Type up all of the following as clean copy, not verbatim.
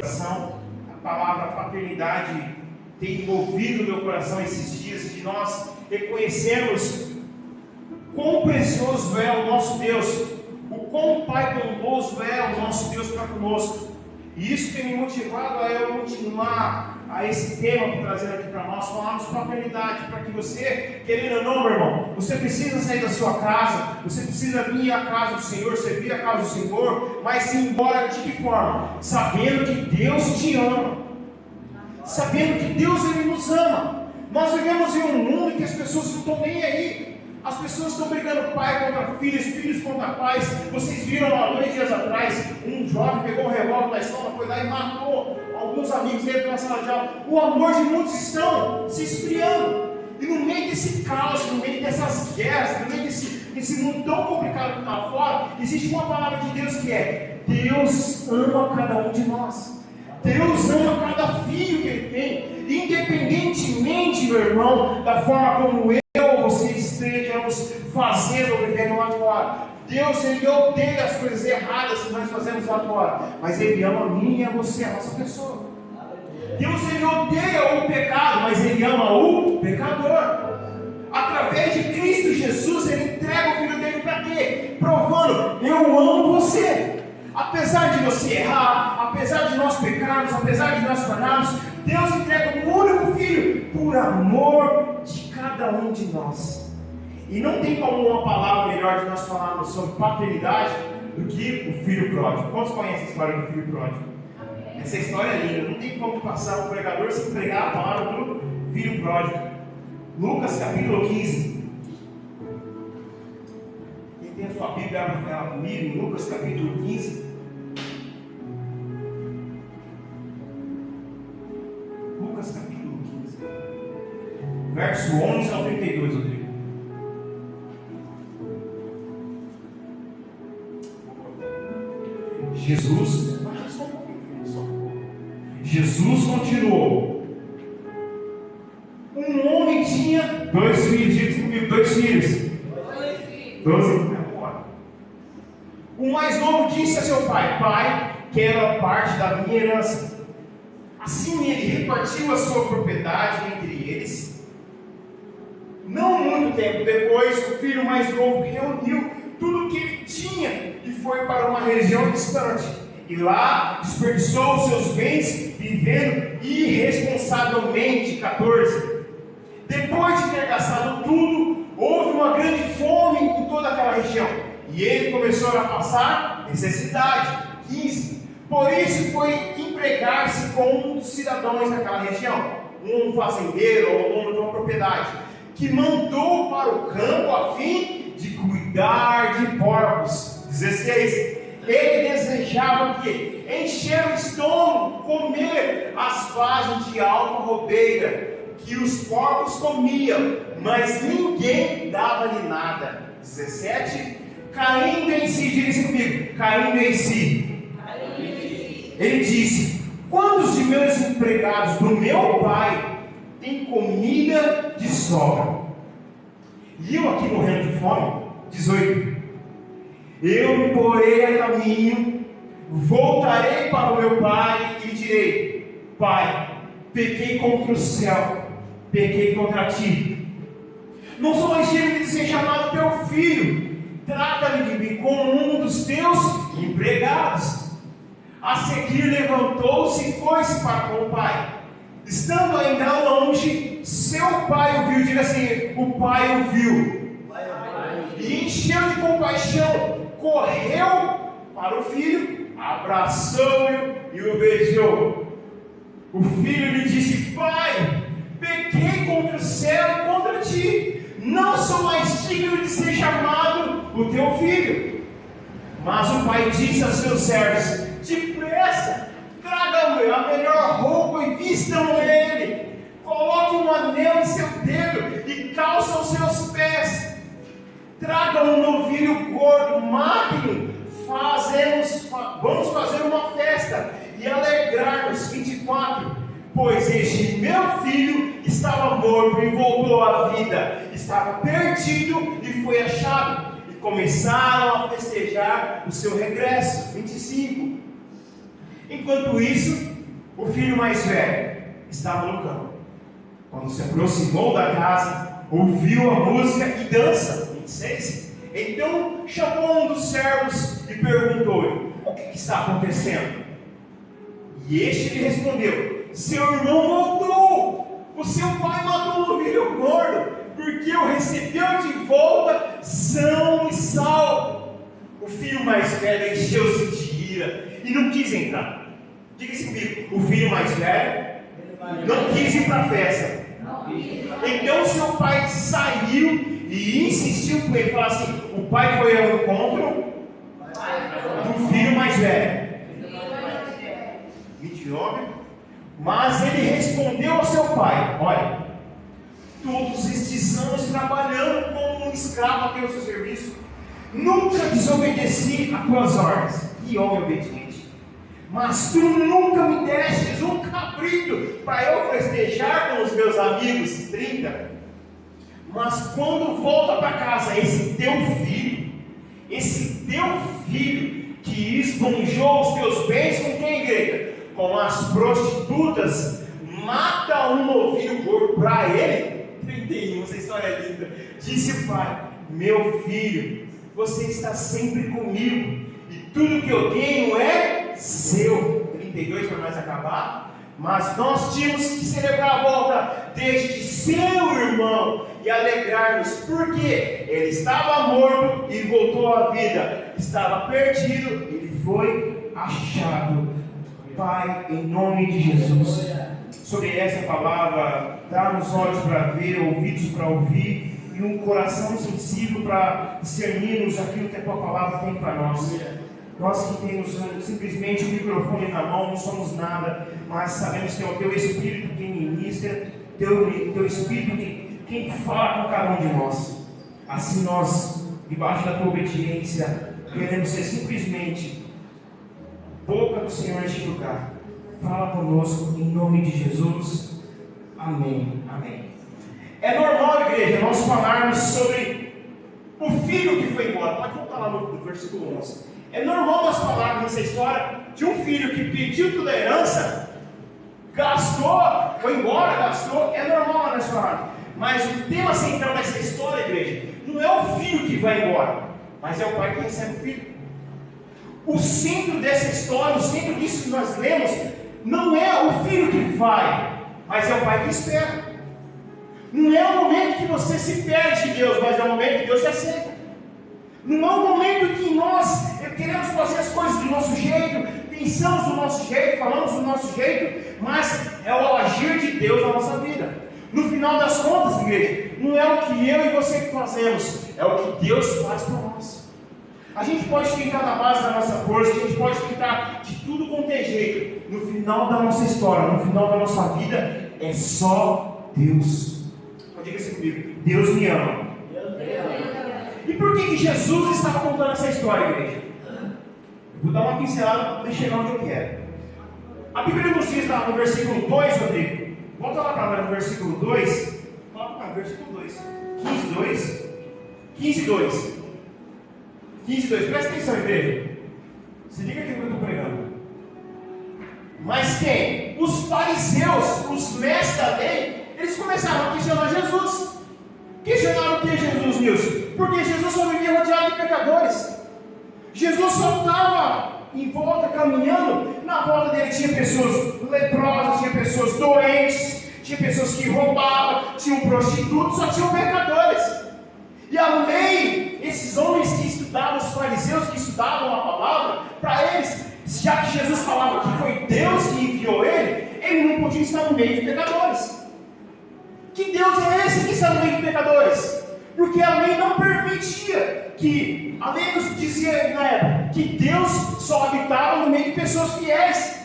A palavra paternidade tem movido o meu coração esses dias, de nós reconhecermos quão precioso é o nosso Deus, o quão Pai bondoso é o nosso Deus para conosco. E isso tem me motivado a eu continuar a esse tema, trazendo aqui para nós, falarmos paternidade, para que você, querendo ou não, meu irmão, você precisa sair da sua casa, você precisa vir à casa do Senhor, servir a casa do Senhor, mas ir embora de que forma? Sabendo que Deus te ama, sabendo que Deus Ele nos ama. Nós vivemos em um mundo em que as pessoas não estão nem aí. As pessoas estão brigando pai contra filhos, filhos contra pais. Vocês viram há 2 dias atrás, um jovem pegou um revólver da escola, foi lá e matou alguns amigos dele na sala de aula. O amor de muitos estão se esfriando. E no meio desse caos, no meio dessas guerras, no meio desse mundo tão complicado que está fora, existe uma palavra de Deus que é: Deus ama cada um de nós. Deus ama cada filho que Ele tem, independentemente, meu irmão, da forma como você estejamos fazendo ou vivendo lá fora. Deus, Ele odeia as coisas erradas que nós fazemos lá fora, mas Ele ama a mim e a você, a nossa pessoa. Deus, Ele odeia o pecado, mas Ele ama o pecador. Através de Cristo Jesus, Ele entrega o Filho dele para quê? Provando: eu amo você. Apesar de você errar, apesar de nós pecarmos, apesar de nós falharmos, Deus entrega um único Filho por amor de cada um de nós. E não tem como uma palavra melhor de nós falarmos sobre paternidade do que o filho pródigo. Quantos conhecem a história do filho pródigo? Essa história é linda. Não tem como passar um pregador sem pregar a palavra do filho pródigo. Lucas capítulo 15. Quem tem a sua Bíblia, abre ela comigo em Lucas capítulo 15. Lucas capítulo 15. Verso 11 ao 32, Rodrigo. Jesus continuou: um homem tinha 2 filhos, diz comigo, 2 filhos. 12. O mais novo disse a seu pai: pai, quero a parte da minha herança. Assim ele repartiu a sua propriedade entre eles. Não muito tempo depois, o filho mais novo reuniu tudo o que ele tinha e foi para uma região distante. E lá desperdiçou os seus bens vivendo irresponsavelmente. 14. Depois de ter gastado tudo, houve uma grande fome em toda aquela região, e ele começou a passar necessidade. 15. Por isso foi empregar-se com um dos cidadãos daquela região, um fazendeiro ou dono de uma propriedade, que mandou para o campo a fim de cuidar de porcos. 16. Ele desejava que encher o estômago, comer as vagens de alfarrobeira que os porcos comiam, mas ninguém dava-lhe nada. 17. Caindo em si, diz comigo, caindo em si. Ele disse: quantos de meus empregados do meu pai têm comida de sobra? E eu aqui morrendo de fome? 18. Eu me porei a caminho, voltarei para o meu pai e lhe direi: pai, pequei contra o céu, pequei contra ti. Não sou mais digno de ser chamado teu filho. Trata-me de mim como um dos teus empregados. A seguir levantou-se e foi-se para com o pai. Estando ainda longe, seu pai o viu. Diga assim: o pai o viu. E encheu de compaixão, correu para o filho, abraçou-o e o beijou. O filho lhe disse: pai, pequei contra o céu e contra ti, não sou mais digno de ser chamado o teu filho. Mas o pai disse aos seus servos: depressa, tragam-me a melhor roupa e vistam ele, coloquem um anel em seu dedo e calçam os seus pés. Tragam um novilho gordo, magro, vamos fazer uma festa e alegrar-nos. 24. Pois este meu filho estava morto e voltou à vida, estava perdido e foi achado. E começaram a festejar o seu regresso. 25. Enquanto isso, O filho mais velho estava no campo. Quando se aproximou da casa, ouviu a música e dança. 26. Então chamou um dos servos e perguntou-lhe: o que está acontecendo? E este lhe respondeu: seu irmão voltou. O seu pai matou um novilho gordo, porque o recebeu de volta são e salvo. O filho mais velho encheu-se de ira e não quis entrar. Diga-se comigo: o filho mais velho não quis ir para a festa. Então seu pai saiu e insistiu com ele. Falou assim: o pai foi ao encontro do filho mais velho. 29. Mas ele respondeu ao seu pai: olha, todos estes anos trabalhando como um escravo a teu serviço, nunca desobedeci a tuas ordens. Que homem obediente! Mas tu nunca me destes um cabrito para eu festejar com os meus amigos. 30. Mas quando volta para casa esse teu filho que esbanjou os teus bens com quem, igreja? Com as prostitutas, mata um novilho gordo para ele. 31, essa história é linda. Disse o pai: meu filho, você está sempre comigo, e tudo que eu tenho é seu. 32 para nós acabar. Mas nós tínhamos que celebrar a volta deste seu irmão e alegrar-nos, porque ele estava morto e voltou à vida, estava perdido, ele foi achado. Pai, em nome de Jesus, sobre essa palavra, dá-nos olhos para ver, ouvidos para ouvir e um coração sensível para discernirmos aquilo que a tua palavra tem para nós. Nós que temos simplesmente o microfone na mão, não somos nada, mas sabemos que é o teu Espírito quem ministra, teu Espírito quem fala com cada um de nós. Assim nós, debaixo da tua obediência, queremos ser simplesmente boca do Senhor neste lugar. Fala conosco em nome de Jesus. Amém. Amém. É normal, igreja, nós falarmos sobre o filho que foi embora. Pode voltar lá no versículo 11. É normal nós falarmos nessa história de um filho que pediu toda a herança, gastou, foi embora, gastou. É normal nós falarmos. Mas o tema central dessa história, igreja, não é o filho que vai embora, mas é o pai que recebe o filho. O centro dessa história, o centro disso que nós lemos, não é o filho que vai, mas é o pai que espera. Não é o momento que você se perde de Deus, mas é o momento que Deus te aceita. Não é o momento que nós queremos fazer as coisas do nosso jeito, pensamos do nosso jeito, falamos do nosso jeito, mas é o agir de Deus na nossa vida. No final das contas, igreja, não é o que eu e você fazemos, é o que Deus faz por nós. A gente pode tentar na base da nossa força, a gente pode tentar de tudo quanto é jeito. No final da nossa história, no final da nossa vida, é só Deus. Então diga assim comigo: Deus me ama. E por que Jesus estava contando essa história, igreja? Vou dar uma pincelada para chegar onde eu quero. A Bíblia nos diz lá no versículo 2, Rodrigo. Volta lá para no versículo 2. Volta para o versículo 2. 15:2. 15:2. 15:2. Presta atenção, igreja. Se liga aqui no que eu estou pregando. Mas quem? Os fariseus, os mestres da lei, eles começaram a questionar Jesus. Questionaram o que Jesus, Nilson? Porque Jesus só vivia rodeado de pecadores. Jesus só estava em volta, caminhando. Na volta dele tinha pessoas leprosas, tinha pessoas doentes, tinha pessoas que roubavam, tinham prostitutos, só tinham pecadores. E a lei, esses homens que estudavam, os fariseus que estudavam a palavra, para eles, já que Jesus falava que foi Deus que enviou ele não podia estar no meio de pecadores. Que Deus é esse que está no meio de pecadores? Porque a lei não permitia que, a lei nos dizia na época, que Deus só habitava no meio de pessoas fiéis.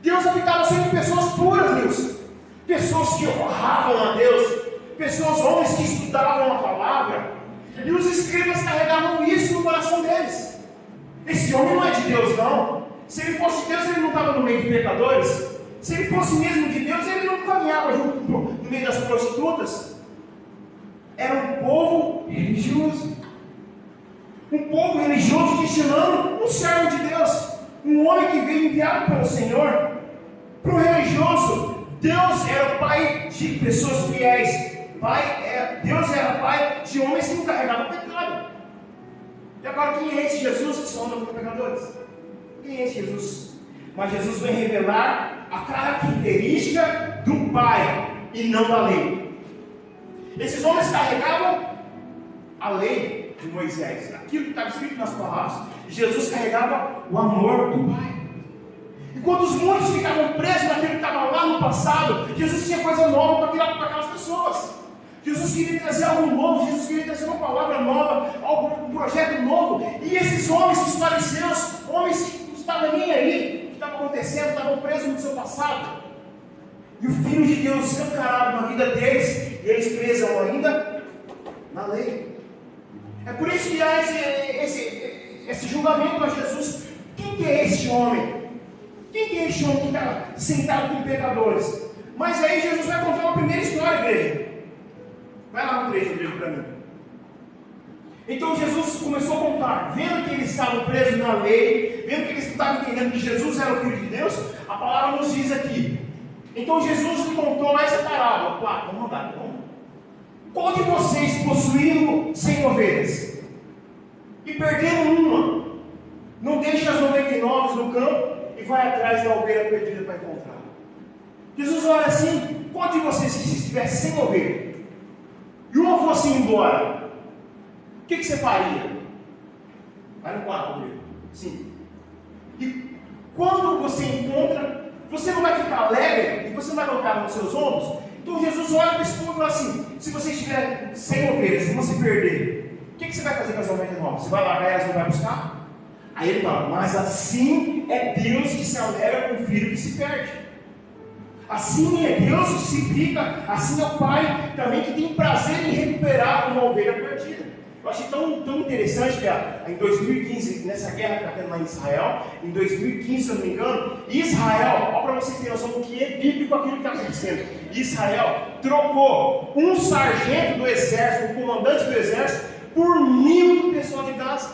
Deus habitava só em pessoas puras, Deus. Pessoas que honravam a Deus, pessoas, homens que estudavam a palavra. E os escribas carregavam isso no coração deles. Esse homem não é de Deus, não. Se ele fosse de Deus, ele não estava no meio de pecadores. Se ele fosse mesmo de Deus, ele não caminhava junto no meio das prostitutas. Era um povo religioso. Um povo religioso questionando um servo de Deus. Um homem que veio enviado pelo Senhor para Deus era pai de pessoas fiéis. Deus era pai de homens que não carregavam pecado. E agora, quem é esse Jesus que só anda com pecadores? Quem é esse Jesus? Mas Jesus vem revelar a característica do Pai e não da lei. Esses homens carregavam a lei de Moisés, aquilo que estava escrito nas palavras. E Jesus carregava o amor do Pai. E quando os muitos ficavam presos naquilo que estava lá no passado, Jesus tinha coisa nova para aquelas pessoas. Jesus queria trazer algo novo, Jesus queria trazer uma palavra nova, um projeto novo. E esses homens, os fariseus, homens que não estavam nem aí, o que estava acontecendo, estavam presos no seu passado. E o Filho de Deus escancarado na vida deles, e eles presos ainda na lei. É por isso que há esse julgamento a Jesus. Quem que é este homem? Quem que é este homem que está sentado com pecadores? Mas aí Jesus vai contar uma primeira história, igreja. Vai lá no 3, igreja, para mim. Então Jesus começou a contar, vendo que eles estavam presos na lei, vendo que eles estavam entendendo que Jesus era o Filho de Deus, a palavra nos diz aqui. Então Jesus lhe contou essa parábola. Claro, vamos andar, vamos. Qual de vocês, possuindo 100 ovelhas, e perdendo uma, não deixa as 99 no campo e vai atrás da ovelha perdida para encontrar? Jesus olha assim: qual de vocês, se tivesse 100 ovelhas, e uma fosse embora, o que você faria? Vai no 4 comigo. Sim. E quando você encontra, você não vai ficar alegre e você não vai colocar nos seus ombros? Então Jesus olha para esse povo e fala assim: se você tiver 100 ovelhas e você perder, o que você vai fazer com as 99? Você vai largar e elas não vai buscar? Aí ele fala: mas assim é Deus que se alegra com o filho que se perde. Assim é Deus que se fica, assim é o Pai também que tem prazer em recuperar uma ovelha perdida. Eu achei tão interessante que em 2015, nessa guerra que está tendo lá em Israel, em 2015, se eu não me engano, Israel, olha para vocês terem noção do que é bíblico aquilo que está acontecendo. Israel trocou um sargento do exército, um comandante do exército, por 1000 pessoas de Gaza.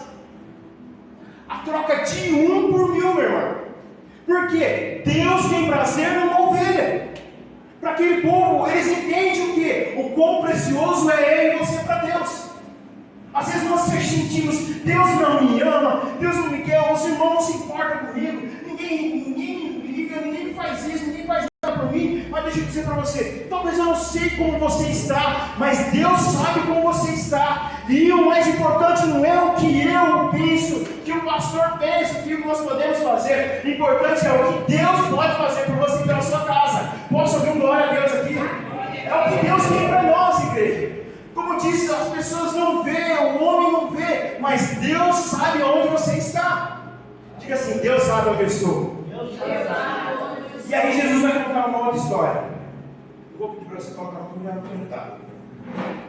A troca de 1 por 1000, meu irmão. Porque Deus tem prazer numa ovelha. Para aquele povo, eles entendem o quê? O quão precioso é ele e você para Deus. Às vezes nós sentimos: Deus não me ama, Deus não me quer, os irmãos não se importam comigo, ninguém me liga, ninguém faz isso, ninguém faz nada por mim. Mas deixa eu dizer para você: talvez eu não sei como você está, mas Deus sabe como você está. E o mais importante não é o que eu penso, que o pastor pensa, o que nós podemos fazer. O importante é o que Deus pode fazer por você e pela sua casa. Posso ouvir um glória a Deus aqui? É o que Deus tem para nós, igreja. Como eu disse, as pessoas não veem, o homem não vê, mas Deus sabe onde você está. Diga assim: Deus sabe onde eu estou. E aí Jesus vai contar uma outra história. Eu vou pedir para você colocar uma mulher perguntar.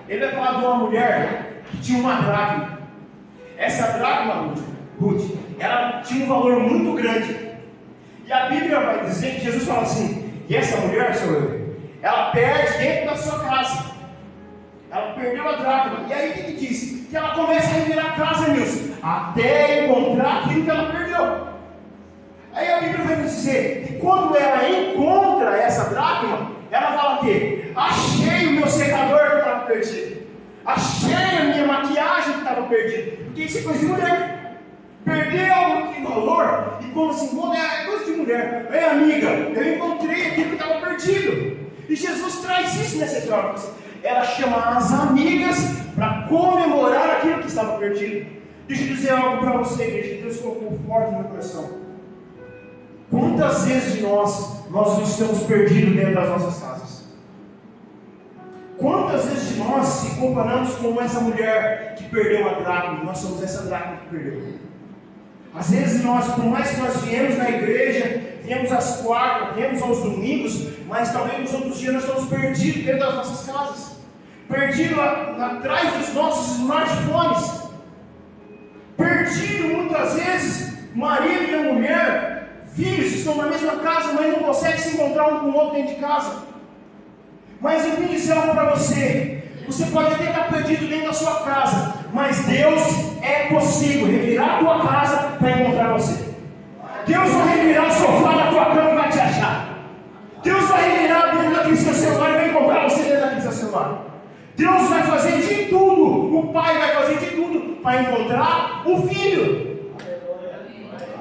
Ele vai falar de uma mulher que tinha uma dracma. Essa dracma, Ruth, ela tinha um valor muito grande. E a Bíblia vai dizer que Jesus fala assim: e essa mulher, sou eu, ela perde dentro da sua casa. Ela perdeu a dracma. E aí o que diz? Que ela começa a revirar a casa, Nilson, até encontrar aquilo que ela perdeu. Aí a Bíblia vai nos dizer que quando ela encontra essa dracma, ela fala o quê? Achei o meu secador que estava perdido. Achei a minha maquiagem que estava perdida. Porque isso é coisa de mulher. Perder algo de valor, e quando se encontra, é coisa de mulher. Ei, amiga, eu encontrei aquilo que estava perdido. E Jesus traz isso nessa história. Ela chama as amigas para comemorar aquilo que estava perdido. Deixa eu dizer algo para você, igreja. Deus colocou forte no meu coração. Quantas vezes de nós não estamos perdidos dentro das nossas casas? Quantas vezes de nós se comparamos com essa mulher que perdeu a dracma? Nós somos essa dracma que perdeu. Às vezes nós, por mais que nós viemos na igreja, viemos às quartas, viemos aos domingos, mas talvez nos outros dias nós estamos perdidos dentro das nossas casas, perdidos atrás dos nossos smartphones, perdido muitas vezes, marido e mulher, filhos estão na mesma casa, mas não conseguem se encontrar um com o outro dentro de casa. Mas eu vim dizer algo para você: você pode até estar perdido dentro da sua casa, mas Deus é possível revirar a tua casa para encontrar você. Deus vai revirar o sofá da tua cama e vai te achar. Deus vai revirar aquele seu celular e vai encontrar você dentro daquele seu celular. Deus vai fazer de tudo, o Pai vai fazer de tudo para encontrar o Filho.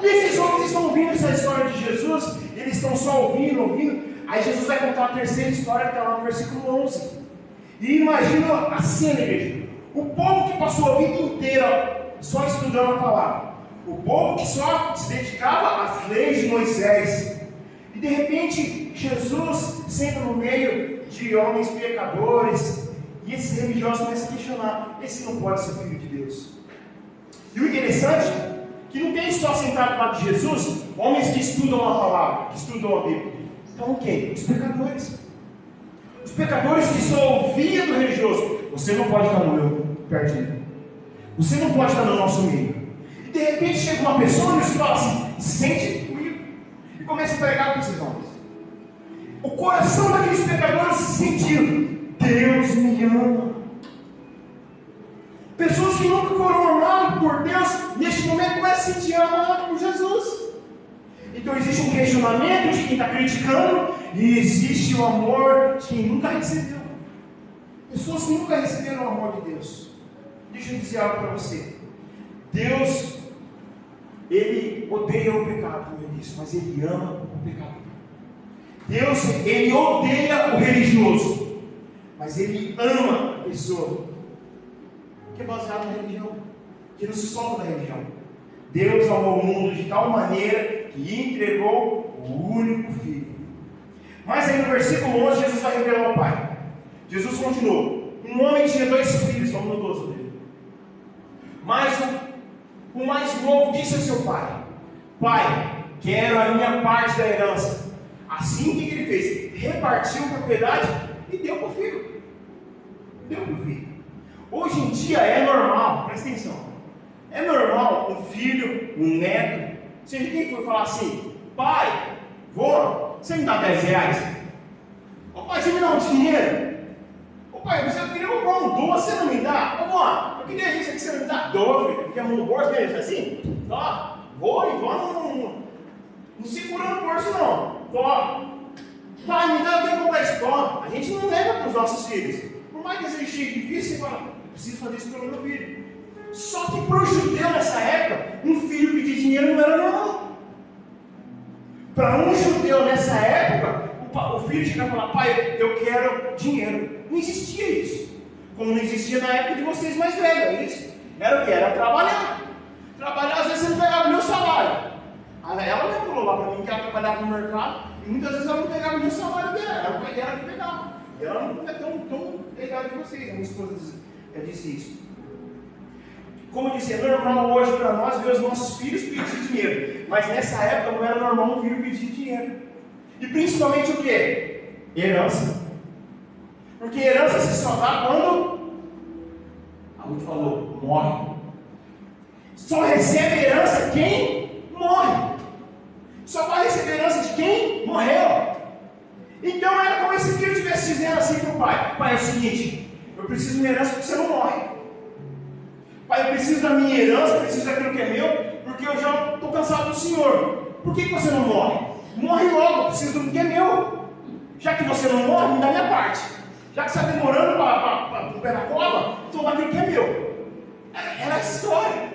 E esses homens estão ouvindo essa história de Jesus, eles estão só ouvindo. Aí Jesus vai contar a terceira história que está lá no versículo 11. E imagina a cena, igreja. O povo que passou a vida inteira só estudando a palavra. O povo que só se dedicava às leis de Moisés. E de repente, Jesus senta no meio de homens pecadores. E esses religiosos começam a questionar: esse não pode ser filho de Deus. E o interessante é que não tem só sentado do lado de Jesus homens que estudam a palavra, que estudam a Bíblia. Então quem? Os pecadores. Os pecadores que só ouviam do religioso. Você não pode estar no meu perto de mim. Você não pode estar no nosso meio. E de repente chega uma pessoa e eles falam assim: sente comigo. E começa a pregar com esses homens. O coração daqueles pecadores se sentiu: Deus me ama. Pessoas que nunca foram amadas por Deus, neste momento começam a se sentir amadas por Jesus. Então existe um questionamento de quem está criticando, e existe o amor de quem nunca recebeu. Pessoas que nunca receberam o amor de Deus. Deixa eu dizer algo para você. Deus, Ele odeia o pecado, como eu disse, mas Ele ama o pecador. Deus, Ele odeia o religioso, mas Ele ama a pessoa que é baseada na religião, que não se solta da religião. Deus amou o mundo de tal maneira que entregou o único Filho. Mas aí no versículo 11, Jesus vai revelar ao Pai. Jesus continuou: um homem tinha 2 filhos, vamos no 12 dele. Mas o mais novo disse ao seu pai: Pai, quero a minha parte da herança. Assim, o que ele fez? Repartiu a propriedade e deu para o filho. Deu para o filho. Hoje em dia é normal, presta atenção, é normal um filho, um neto, seja quem for, falar assim: pai, vô, você me dá 10 reais? Ô pai, você me dá um dinheiro? Ô pai, eu queria comprar um doce, você não me dá? Ô vô, eu queria isso aqui, você não me dá? Dou, filho, porque a mão no bolso dele, assim? Ó, vô e vó não segura no bolso não. Vó, pai, me dá, eu quero comprar isso. Ó, a gente não leva para os nossos filhos. Por mais que seja difícil, você fala: eu preciso fazer isso pelo meu filho. Só que para o judeu nessa época, um filho pedir dinheiro não era normal. Para um judeu nessa época, o filho chega e fala: pai, eu quero dinheiro. Não existia isso. Como não existia na época de vocês mais velhos. É isso. Era o que? Era trabalhar. Trabalhar, às vezes você não pegava o meu salário. Ela me falou lá para mim que ela trabalhava no mercado e muitas vezes ela não pegava o meu salário dela. Era o pai dela que pegava. E ela não é tão pegada de vocês. A minha esposa disse isso. Como eu disse, é normal hoje para nós ver os nossos filhos pedir dinheiro. Mas nessa época não era normal um filho pedir dinheiro. E principalmente o quê? Herança. Porque herança se só dá quando a Ruth falou: morre. Só recebe herança quem morre. Só vai receber herança de quem morreu. Então era como se filho estivesse dizendo assim para o pai: pai, é o seguinte, eu preciso de uma herança porque você não morre. Pai, eu preciso da minha herança, eu preciso daquilo que é meu, porque eu já estou cansado do Senhor. Por que você não morre? Morre logo, eu preciso do que é meu. Já que você não morre, me dá minha parte. Já que você está demorando para o pé na cova, toma aquilo que é meu. Era essa história.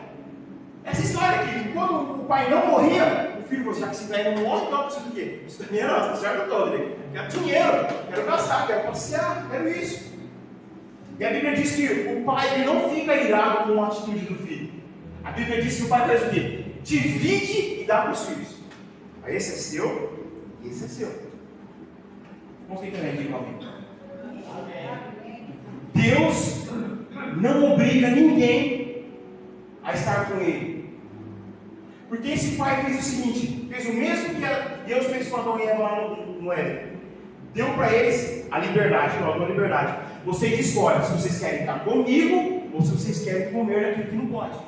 Essa história aqui, quando o pai não morria, o filho falou: já que esse velho não morre, então eu preciso do quê? Preciso da minha herança, certo todo? Quero dinheiro, quero gastar, quero passear, quero isso. E a Bíblia diz que o pai ele não fica irado com a atitude do filho. A Bíblia diz que o pai faz o quê? Divide e dá para os filhos. Aí esse é seu e esse é seu. Vamos ter que aqui comigo. Deus não obriga ninguém a estar com ele. Porque esse pai fez o seguinte: fez o mesmo que Deus fez com Adão e Eva lá no Éden. Deu para eles a liberdade, a liberdade. Vocês escolhem se vocês querem estar comigo ou se vocês querem comer aquilo que não pode.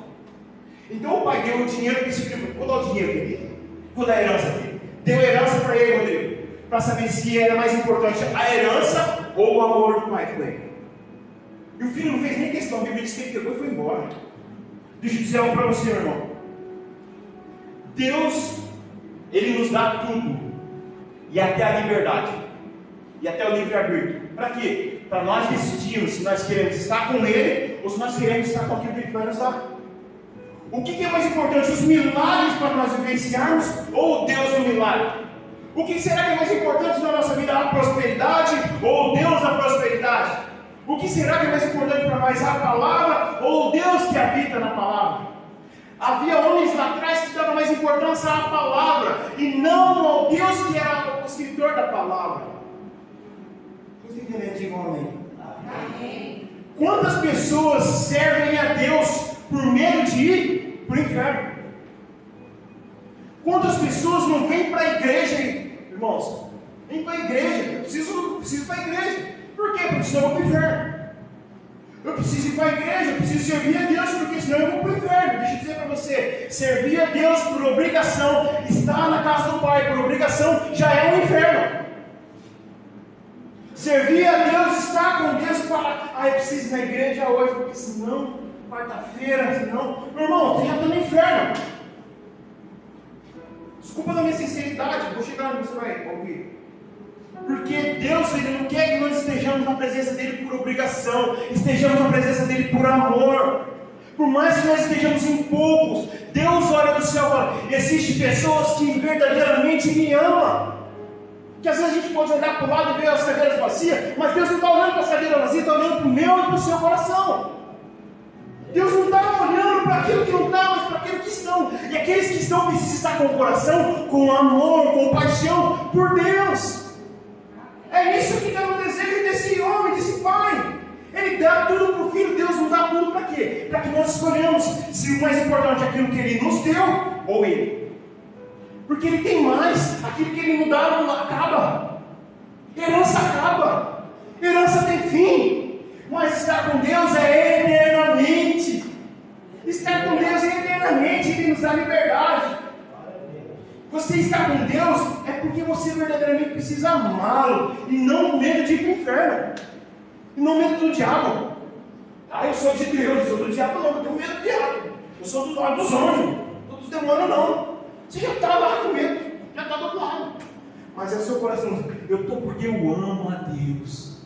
Então o pai deu o dinheiro para esse filho. Vou dar o dinheiro dele, vou dar a herança dele. Deu a herança para ele, Rodrigo, para saber se era mais importante a herança ou o amor do pai com ele. E o filho não fez nem questão. A Bíblia diz que ele pegou e foi embora. Deixa eu dizer algo para você, meu irmão. Deus, Ele nos dá tudo, e até a liberdade. e até o livre-arbítrio. Para quê? Para nós decidirmos se nós queremos estar com Ele ou se nós queremos estar com aquilo que Ele vai nos dar. O que é mais importante, os milagres para nós vivenciarmos ou Deus do milagre? O que será que é mais importante na nossa vida, a prosperidade ou Deus da prosperidade? O que será que é mais importante para nós, a palavra ou Deus que habita na palavra? Havia homens lá atrás que davam mais importância à palavra e não ao Deus que era o escritor da palavra. Você entendeu? Diga amém. Quantas pessoas servem a Deus por medo de ir para o inferno? Quantas pessoas não vêm para a igreja, irmãos? Vem para a igreja, eu preciso ir para a igreja. Por quê? Porque senão eu vou para o inferno. Eu preciso ir para a igreja, eu preciso servir a Deus, porque senão eu vou para o inferno. Deixa eu dizer para você, servir a Deus por obrigação, estar na casa do Pai por obrigação, já é um inferno. Servir a Deus, estar com Deus, falar, eu preciso ir na igreja hoje, porque senão, quarta-feira, senão, meu irmão, você já está no inferno. Desculpa da minha sinceridade, vou chegar onde você vai ouvir. Porque Deus, Ele não quer que nós estejamos na presença dEle por obrigação, estejamos na presença dEle por amor. Por mais que nós estejamos em poucos, Deus olha do céu e fala, existem pessoas que verdadeiramente me amam. Que às vezes a gente pode olhar para o lado e ver as cadeiras vazias, mas Deus não está olhando para as cadeiras vazias, está olhando para o meu e para o seu coração. Deus não está olhando para aquilo que não está, mas para aquilo que estão. E aqueles que estão precisam estar com o coração, com amor, com paixão por Deus. É isso que Deus deseja desse homem, desse pai. Ele dá tudo para o filho. Deus nos dá tudo para quê? Para que nós escolhamos se o mais importante é aquilo que Ele nos deu ou Ele. Porque Ele tem mais. Aquilo que Ele nos dá não acaba. Herança acaba. Herança tem fim. Mas estar com Deus é eternamente. Estar com Deus é eternamente. Ele nos dá liberdade. Você estar com Deus é porque você verdadeiramente precisa amá-lo e não com medo de ir para o inferno, e não medo do diabo. Eu sou de Deus, eu sou do diabo, não, eu tenho medo do diabo. Eu sou do lado dos anjos, dos demônios não. Você já está lá com medo, já está do outro lado. Mas é o seu coração, eu estou porque eu amo a Deus.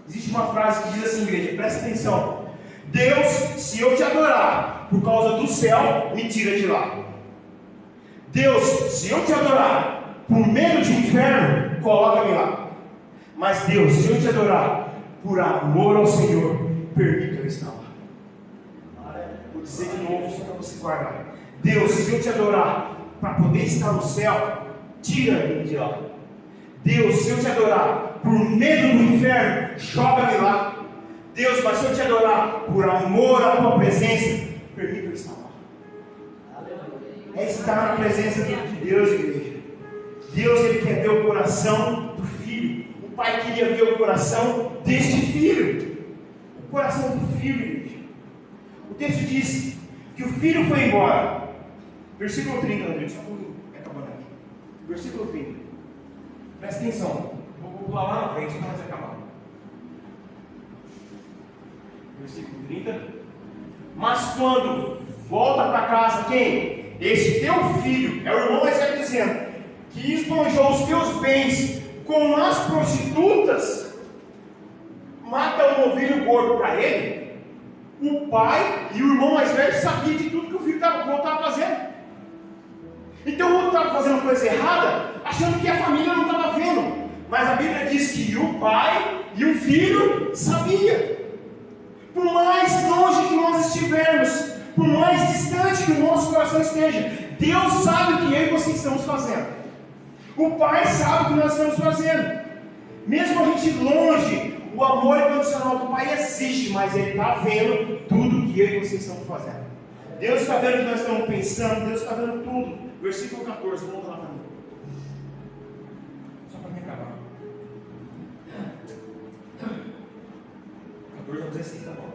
Existe uma frase que diz assim, igreja, presta atenção. Deus, se eu te adorar por causa do céu, me tira de lá. Deus, se eu te adorar por medo de inferno, coloca-me lá. Mas Deus, se eu te adorar por amor ao Senhor, permita eu estar lá. Vou dizer de novo, só para você guardar. Deus, se eu te adorar para poder estar no céu, tira-me de lá. Deus, se eu te adorar por medo do inferno, joga-me lá. Deus, mas se eu te adorar por amor à tua presença, permita eu estar lá. É estar na presença de Deus, igreja. Deus, Ele quer ver o coração do filho. O pai queria ver o coração deste filho. O coração do filho, igreja. O texto diz que o filho foi embora. Versículo 30, André, só para acabando aqui. Versículo 30. Presta atenção. Vou pular lá na frente para nós acabar. Versículo 30. Mas quando volta para casa, quem? Esse teu filho, é o irmão mais velho dizendo, que esbanjou os teus bens com as prostitutas, mata um novilho gordo para ele. O pai e o irmão mais velho sabiam de tudo que o filho estava fazendo. Então o outro estava fazendo coisa errada, achando que a família não estava vendo. Mas a Bíblia diz que o pai e o filho sabiam. Por mais longe que nós estivermos, por mais distante que o nosso coração esteja, Deus sabe o que eu e você estamos fazendo. O Pai sabe o que nós estamos fazendo. Mesmo a gente longe, o amor incondicional do Pai existe, mas Ele está vendo tudo que eu e você estamos fazendo. Deus está vendo o que nós estamos pensando, Deus está vendo tudo. Versículo 14, vamos lá para mim. Só para me acabar. 14 a 16, tá bom.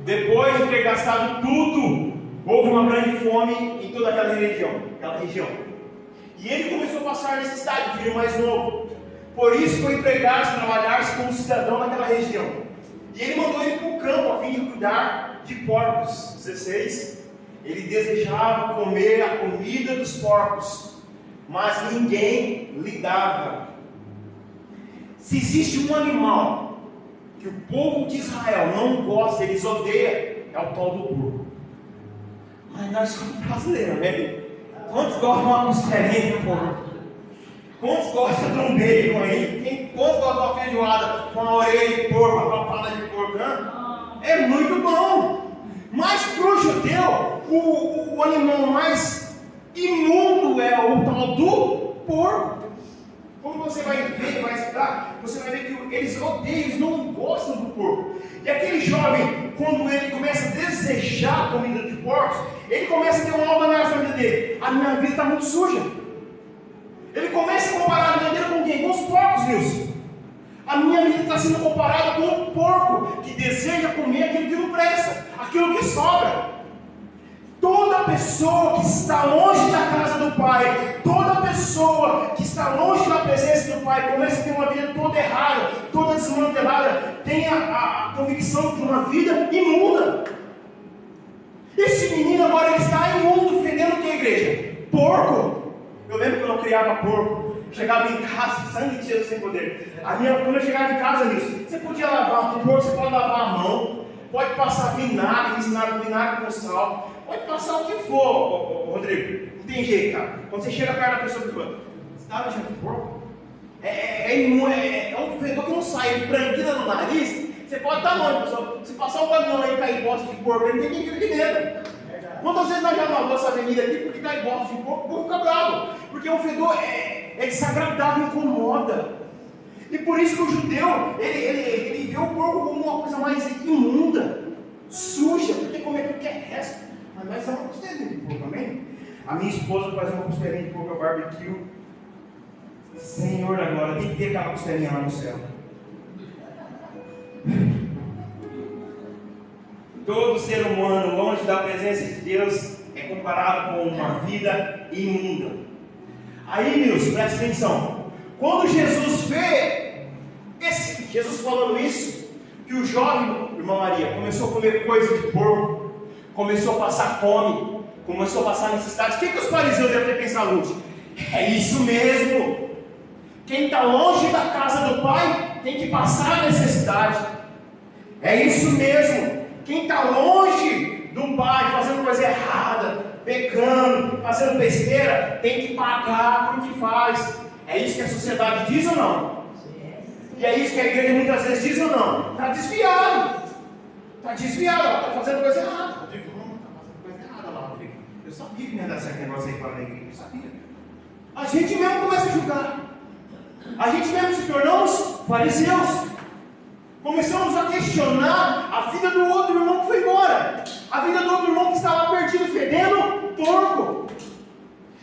Depois de ter gastado tudo, houve uma grande fome em toda aquela região. E ele começou a passar necessidade, o filho mais novo. Por isso foi empregar-se, trabalhar-se como cidadão naquela região. E ele mandou ele para o campo a fim de cuidar de porcos. 16. Ele desejava comer a comida dos porcos, mas ninguém lhe dava. Se existe um animal que o povo de Israel não gosta, eles odeiam, é o tal do porco. Mas nós somos brasileiros, né? Quantos gostam de uma costelinha de porco? Quantos gostam de um bacon aí? Quantos gostam de uma feijoada com a orelha de porco, uma papada de porco? Né? É muito bom. Mas para o judeu, o animal mais imundo é o tal do porco. Como você vai ver, vai estudar, você vai ver que eles odeiam, eles não gostam do porco. E aquele jovem, quando ele começa a desejar comida de porcos, ele começa a ter uma alma na vida dele. A minha vida está muito suja. Ele começa a comparar a vida dele com quem? Com os porcos, Wilson. A minha vida está sendo comparada com o porco que deseja comer aquilo que não presta, aquilo que sobra. Toda pessoa que está longe da casa do Pai, toda pessoa que está longe da presença do Pai, começa a ter uma vida toda errada, toda desmantelada, tem a convicção de uma vida imunda. Esse menino agora ele está imundo, fedendo o que, igreja? Porco. Eu lembro quando eu criava porco, chegava em casa, sangue de Jesus sem poder. Quando eu chegava em casa nisso, você podia lavar um porco, você pode lavar a mão, pode passar vinagre, ensinar vinagre com sal, pode passar o que for, Rodrigo. Não tem jeito, cara. Quando você chega perto da pessoa que fala, você está mexendo com porco? É um fedor que não sai, branquinha no nariz. Você pode estar longe, pessoal. Se passar um caminhão aí e cair bosta de porco, ele tem que ir de medo. Quantas vezes nós já lavamos essa avenida aqui porque cai bosta de porco, o povo fica bravo. Porque o fedor é desagradável, incomoda. E por isso que o judeu, ele vê o porco como uma coisa mais imunda, suja, porque come aquilo que é resto. Mas nós é uma costelinha de porco, amém? A minha esposa faz uma costelinha de porco barbecue. Senhor, agora tem que ter aquela costelinha lá no céu. Todo ser humano longe da presença de Deus é comparado com uma vida imunda. Aí, Nilson, presta atenção. Quando Jesus vê Jesus falando isso, que o jovem, irmã Maria, começou a comer coisa de porco, começou a passar fome, começou a passar necessidade. O que os fariseus devem ter pensado, Lúcio? É isso mesmo. Quem está longe da casa do Pai tem que passar necessidade. É isso mesmo. Quem está longe do Pai, fazendo coisa errada, pecando, fazendo besteira, tem que pagar por o que faz. É isso que a sociedade diz ou não? E é isso que a igreja muitas vezes diz ou não? Está desviado. Está desviado, está fazendo coisa errada. Rodrigo, não, está fazendo coisa errada lá, Rodrigo. Eu sabia que não ia dar certo negócio aí para a igreja. Eu sabia. A gente mesmo começa a julgar. A gente mesmo se tornamos fariseus. Começamos a questionar a vida do outro irmão que foi embora. A vida do outro irmão que está lá perdido, fedendo porco.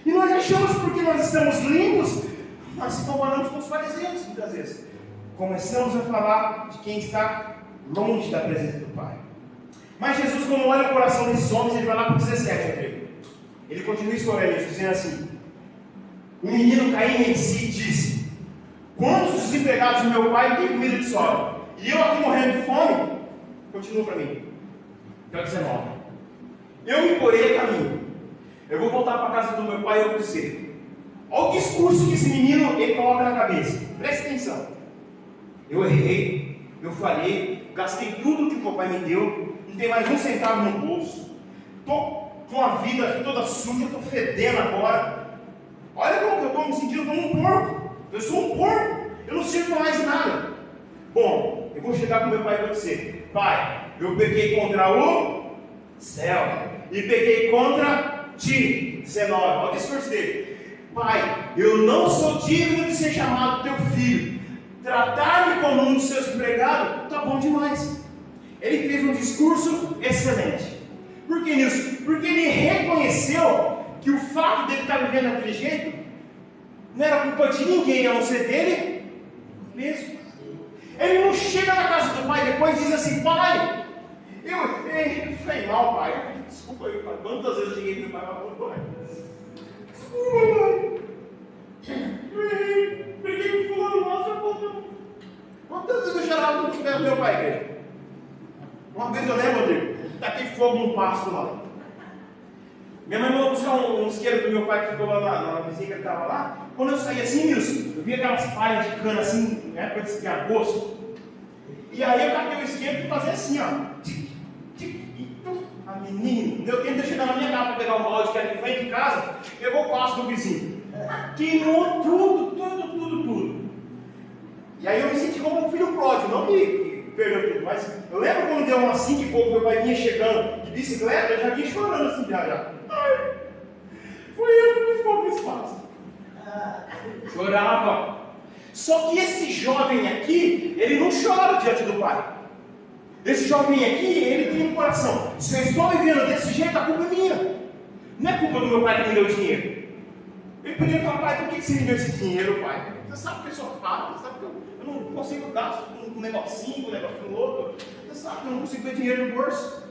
E nós achamos porque nós estamos limpos, nós se comparamos com os fariseus muitas vezes. Começamos a falar de quem está longe da presença do Pai. Mas Jesus, quando olha o coração desses homens, ele vai lá para o 17. Ele continua escolhendo, dizendo assim: o menino Caim em si disse: quantos desempregados do meu pai têm comida de sobra? E eu aqui morrendo de fome? Continua para mim. Verso 19. Eu me porei a caminho. Eu vou voltar para a casa do meu pai e eu vou dizer. Olha o discurso que esse menino ele coloca na cabeça. Preste atenção. Eu errei, eu falhei, gastei tudo que o meu pai me deu, não tem mais um centavo no bolso. Estou com a vida toda suja, estou fedendo agora. Olha como que eu estou me sentindo como um porco. Eu sou um porco, eu não sirvo mais nada. Bom, eu vou chegar para o meu pai e vou dizer: pai, eu pequei contra o céu e pequei contra ti. 19, olha o discurso dele. Pai, eu não sou digno de ser chamado teu filho. Tratar-me como um dos seus empregados está bom demais. Ele fez um discurso excelente. Por que isso? Porque ele reconheceu que o fato dele estar vivendo daquele jeito não era culpa de ninguém, a não ser dele mesmo. Ele não chega na casa do pai depois e diz assim: pai, eu falei mal, pai. Desculpa aí, pai. Quantas vezes eu cheguei no meu pai e falei: pai, desculpa, pai. Briguei com fulano, nossa, quantas vezes eu chorava no meu pai, igreja? Uma vez eu lembro, Rodrigo, taquei fogo num pasto lá. Minha mãe mandou buscar um isqueiro do meu pai que ficou lá na vizinha que ele estava lá. Quando eu saí assim, Nilson, Eu vi aquelas palhas de cana assim, na época de agosto. E aí eu catei o esquema e fazia assim, ó. Tic, tic, e tum. A menina, deu tempo de chegar na minha casa para pegar um balde que era de frente de casa, pegou o passo do vizinho. Queimou tudo. E aí eu me senti como um filho pródigo, não me perdeu tudo, mas eu lembro quando deu umas 5 e pouco, meu pai vinha chegando de bicicleta, eu já vinha chorando assim, já. Ai, foi eu que fiz pouco espaço. Chorava. Só que esse jovem aqui, ele não chora diante do pai. Esse jovem aqui, ele tem um coração. Se eu estou vivendo desse jeito, a culpa é minha. Não é culpa do meu pai que me deu dinheiro. Ele poderia falar, pai, por que você me deu esse dinheiro, pai? Você sabe que eu sou fácil, você sabe que eu não consigo gastar com um negocinho, com um negócio com outro. Você sabe que eu não consigo ter dinheiro no bolso.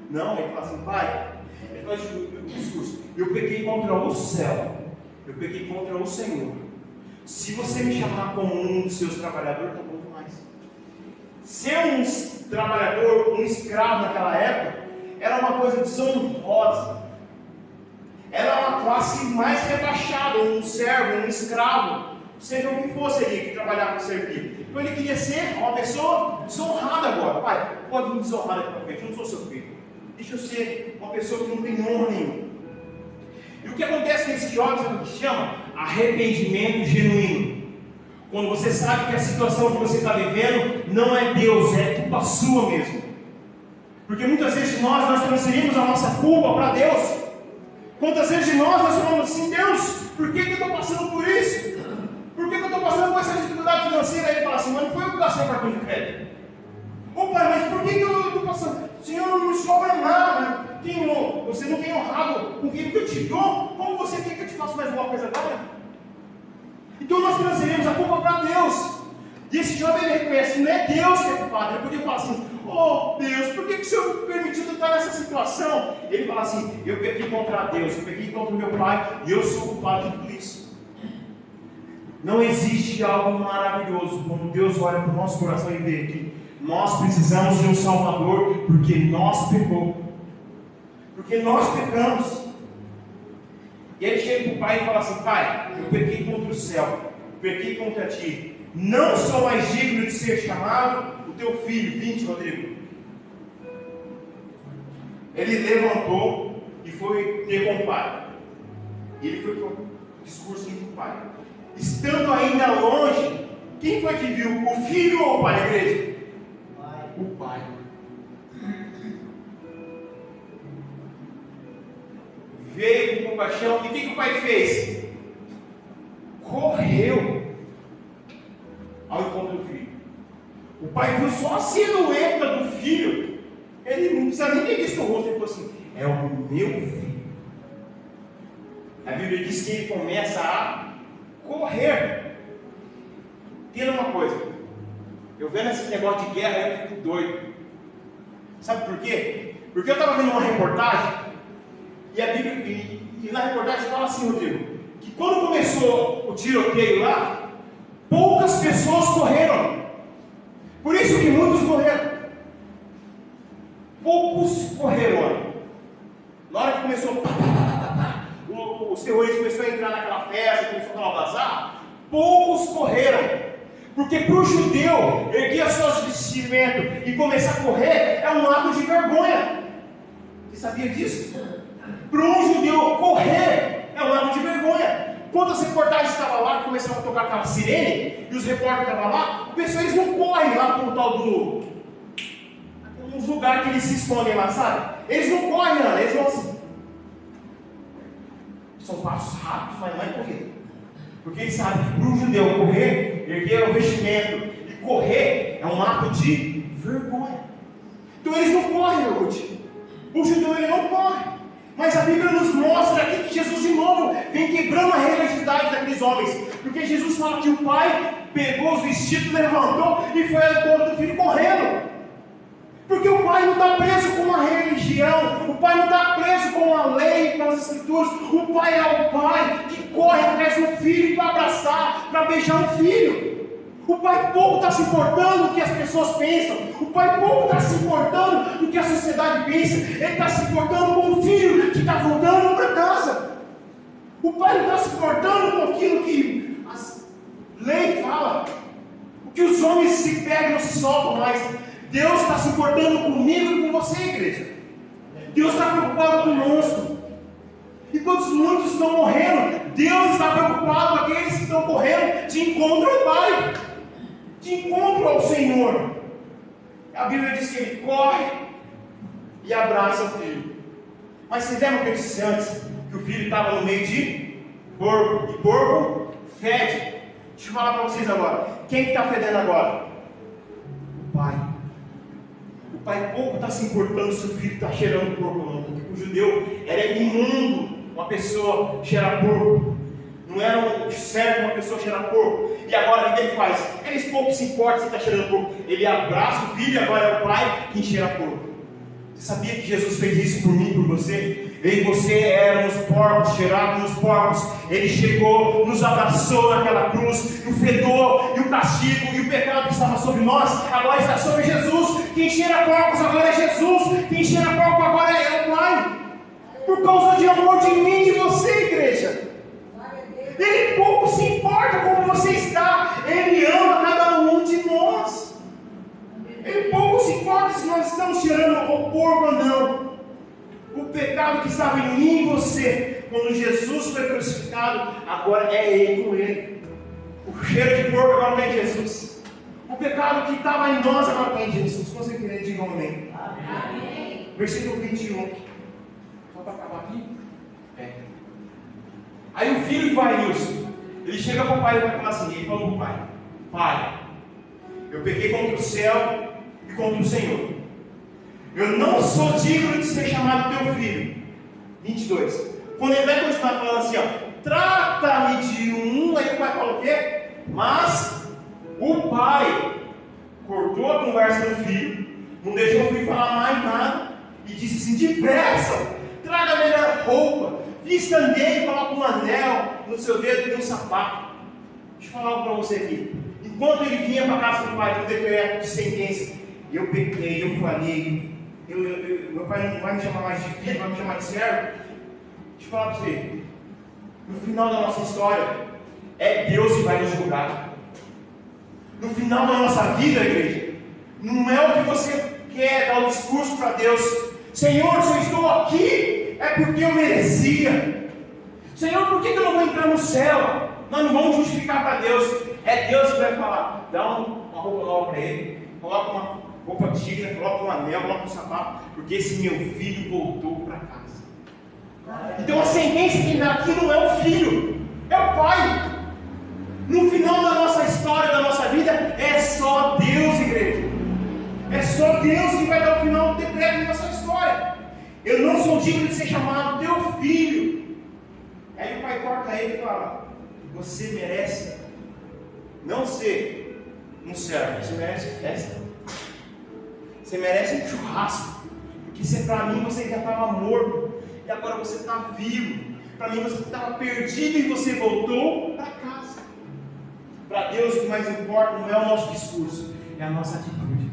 Não, ele fala assim, pai, ele faz o discurso. Eu pequei contra o céu. Eu pequei contra o Senhor. Se você me chamar como um dos seus trabalhadores, está bom demais. Ser um trabalhador, um escravo naquela época, era uma coisa desonrosa. Era uma classe mais rebaixada, um servo, um escravo, seja o que fosse ali que trabalhava para servir. Então ele queria ser uma pessoa desonrada agora. Pai, pode me desonrar daqui para frente, eu não sou seu filho. Deixa eu ser uma pessoa que não tem honra nenhuma. E o que acontece nesse jovem, sabe o que se chama? Arrependimento genuíno. Quando você sabe que a situação que você está vivendo não é Deus, é culpa sua mesmo. Porque muitas vezes nós transferimos a nossa culpa para Deus. Quantas vezes nós falamos assim, Deus, por que eu estou passando por isso? Por que eu estou passando por essa dificuldade financeira? Aí ele fala assim, mas não foi eu que passei cartão de crédito. Ô pai, mas por que eu estou passando? Senhor, não me sobra nada. Você não tem honrado com quem eu te dou. Como você quer que eu te faça mais uma coisa agora? Então nós transferimos a culpa para Deus. E esse jovem ele reconhece que não é Deus que é culpado. Ele podia falar assim, oh Deus, por que o Senhor me permitiu estar nessa situação? Ele fala assim, eu pequei contra Deus, eu pequei contra o meu pai, e eu sou culpado de tudo isso. Não existe algo maravilhoso quando Deus olha para o nosso coração e vê que nós precisamos de um Salvador, porque nós pecamos. Porque nós pecamos. E ele chega para o pai e fala assim, pai, eu pequei contra o céu, pequei contra ti. Não sou mais digno de ser chamado o teu filho. 20, Rodrigo. Ele levantou e foi ter com o pai. E ele foi com o discurso com o pai. Estando ainda longe, quem foi que viu? O filho ou o pai da igreja? O pai. Veio com compaixão. E o que o pai fez? Correu ao encontro do filho. O pai viu só a silhueta do filho. Ele não precisa nem ter visto o rosto. Ele falou assim, é o meu filho. A Bíblia diz que ele começa a correr. Entenda uma coisa, eu vendo esse negócio de guerra eu fico doido. Sabe por quê? Porque eu estava vendo uma reportagem e a Bíblia, e na reportagem fala assim, Rodrigo, que quando começou o tiroteio lá, poucas pessoas correram. Por isso que muitos correram. Poucos correram. Na hora que começou, os terroristas começaram a entrar naquela festa, começou a falar bazar, poucos correram. Porque para o judeu erguer as suas vestimentas e começar a correr é um ato de vergonha. Você sabia disso? Para um judeu correr é um ato de vergonha. Quando as reportagens estavam lá, começaram a tocar aquela sirene, e os repórteres estavam lá, o pessoal eles não correm lá para o tal do... uns lugares que eles se escondem lá, sabe? Eles não correm lá, eles vão assim. São passos rápidos, mas não é corrida. Porque eles sabem que para o judeu correr, erguer o vestimento e correr é um ato de vergonha. Então eles não correm, Ruth. O judeu ele não corre. Mas a Bíblia nos mostra aqui que Jesus de novo vem quebrando a religiosidade daqueles homens. Porque Jesus fala que o pai pegou os vestidos, levantou e foi ao encontro do filho correndo. Porque o pai não está preso com uma religião, o pai não está preso com a lei, com as escrituras. O pai é o pai que corre atrás do filho para abraçar, para beijar o filho. O pai pouco está se importando do que as pessoas pensam, o pai pouco está se importando do que a sociedade pensa, ele está se importando com o filho que está voltando para casa. O pai não está se importando com aquilo que as Lei fala. O que os homens se pegam não se soltam mais. Deus está se importando comigo e com você, igreja. Deus está preocupado conosco. Enquanto muitos estão morrendo, Deus está preocupado com aqueles que estão correndo de encontro ao Pai, de encontro ao Senhor. A Bíblia diz que ele corre e abraça o filho. Mas vocês lembram que eu disse antes que o filho estava no meio de porco, e porco fede. Deixa eu falar para vocês agora. Quem que está fedendo agora? O pai. O pai pouco está se importando se o filho está cheirando porco ou não, porque o judeu era imundo uma pessoa cheirar porco. Não era certo uma pessoa cheirar porco. E agora o que ele faz? Eles pouco se importam se está cheirando porco. Ele abraça o filho e agora é o pai quem cheira porco. Você sabia que Jesus fez isso por mim e por você? Eu e você éramos porcos, cheirados nos porcos. Ele chegou, nos abraçou naquela cruz. E o fedor, e o castigo, e o pecado que estava sobre nós, agora está sobre Jesus. Quem cheira porcos agora é Jesus. Quem cheira porco agora é o Pai. Por causa de amor de mim e de você, igreja. Ele pouco se importa como você está. Ele ama cada um de nós. Ele pouco se importa se nós estamos cheirando o porco ou não. O pecado que estava em mim e você, quando Jesus foi crucificado, agora é Ele com Ele. O cheiro de porco agora está em Jesus. O pecado que estava em nós agora está em Jesus. Se você querer, diga amém. Amém. Versículo 21. Só para acabar aqui. Aí o filho vai, Wilson. Ele chega para o pai e vai falar assim. Ele falou para o pai: Pai, eu pequei contra o céu e contra o Senhor. Eu não sou digno de ser chamado teu filho. 22. Quando ele vai continuar falando assim, ó, trata-me de um, aí o pai fala o quê? Mas o pai cortou a conversa do filho, não deixou o filho falar mais nada, e disse assim: depressa, traga a melhor roupa, vista nele, coloca um anel no seu dedo e um sapato. Deixa eu falar algo para você aqui. Enquanto ele vinha para a casa do pai, com o decreto de sentença, eu pequei, eu falei, meu pai não vai me chamar mais de filho, vai me chamar de servo. Deixa eu falar para você. No final da nossa história, é Deus que vai nos julgar. No final da nossa vida, igreja, não é o que você quer dar o discurso para Deus. Senhor, se eu estou aqui, é porque eu merecia. Senhor, por que eu não vou entrar no céu? Nós não vamos justificar para Deus. É Deus que vai falar. Dá uma roupa nova para ele, coloca uma roupa digna, coloca um anel, coloca um sapato, porque esse meu filho voltou para casa. Então a sentença que dá aqui não é o filho, é o pai. No final da nossa história, da nossa vida, é só Deus, igreja. É só Deus que vai dar o final do decreto da nossa história. Eu não sou digno de ser chamado teu filho. Aí o pai corta ele e fala: você merece não ser um servo, você merece festa. Você merece um churrasco. Porque para mim você já estava morto e agora você está vivo. Para mim você estava perdido e você voltou para casa. Para Deus o que mais importa não é o nosso discurso, é a nossa atitude.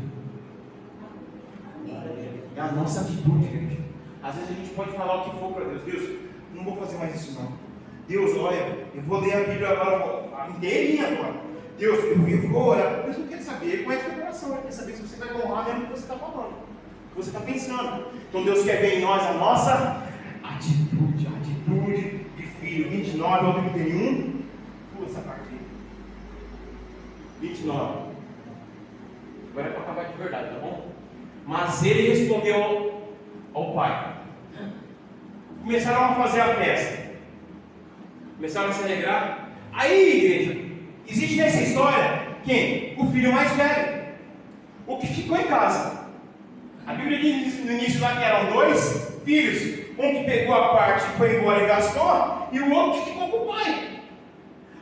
É a nossa atitude, gente. Às vezes a gente pode falar o que for para Deus. Deus, não vou fazer mais isso não. Deus, olha, eu vou ler a Bíblia agora, inteirinha agora. Deus, eu vou orar. Deus não quer saber, ele conhece o teu coração, ele quer saber se você vai honrar mesmo o que você está falando, o que você está pensando. Então Deus quer ver em nós a nossa atitude, a atitude de filho. 29 ao 31, pula essa parte aí. 29. Agora é para acabar de verdade, tá bom? Mas ele respondeu ao pai. Começaram a fazer a festa. Começaram a se alegrar. Aí, igreja, existe nessa história quem? O filho mais velho, o que ficou em casa. A Bíblia diz no início lá que eram dois filhos, um que pegou a parte e foi embora e gastou, e o outro que ficou com o pai.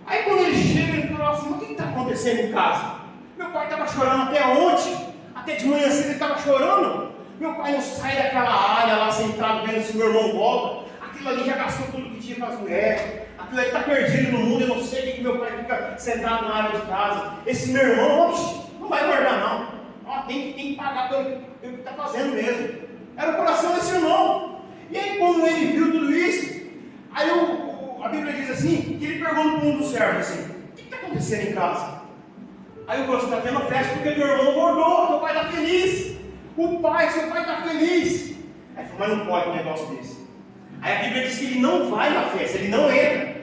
Aí quando ele chega, ele fala assim: mas o que está acontecendo em casa? Meu pai estava chorando até ontem, até de manhã cedo ele estava chorando. Meu pai não sai daquela área lá sentado vendo se meu irmão volta. Aquilo ali já gastou tudo que tinha com as mulheres. Aquilo ali está perdido no mundo. Eu não sei o que meu pai fica sentado na área de casa. Esse meu irmão, não vai guardar não. Ó, tem que pagar pelo que está fazendo mesmo. Era o coração desse irmão. E aí quando ele viu tudo isso, aí a Bíblia diz assim, que ele pergunta para um dos servos assim: o que está acontecendo em casa? Aí eu falo, você está tendo festa porque teu irmão bordou, teu pai está feliz. Seu pai está feliz. Aí eu falo, mas não pode um negócio desse. Aí a Bíblia diz que ele não vai na festa, ele não entra.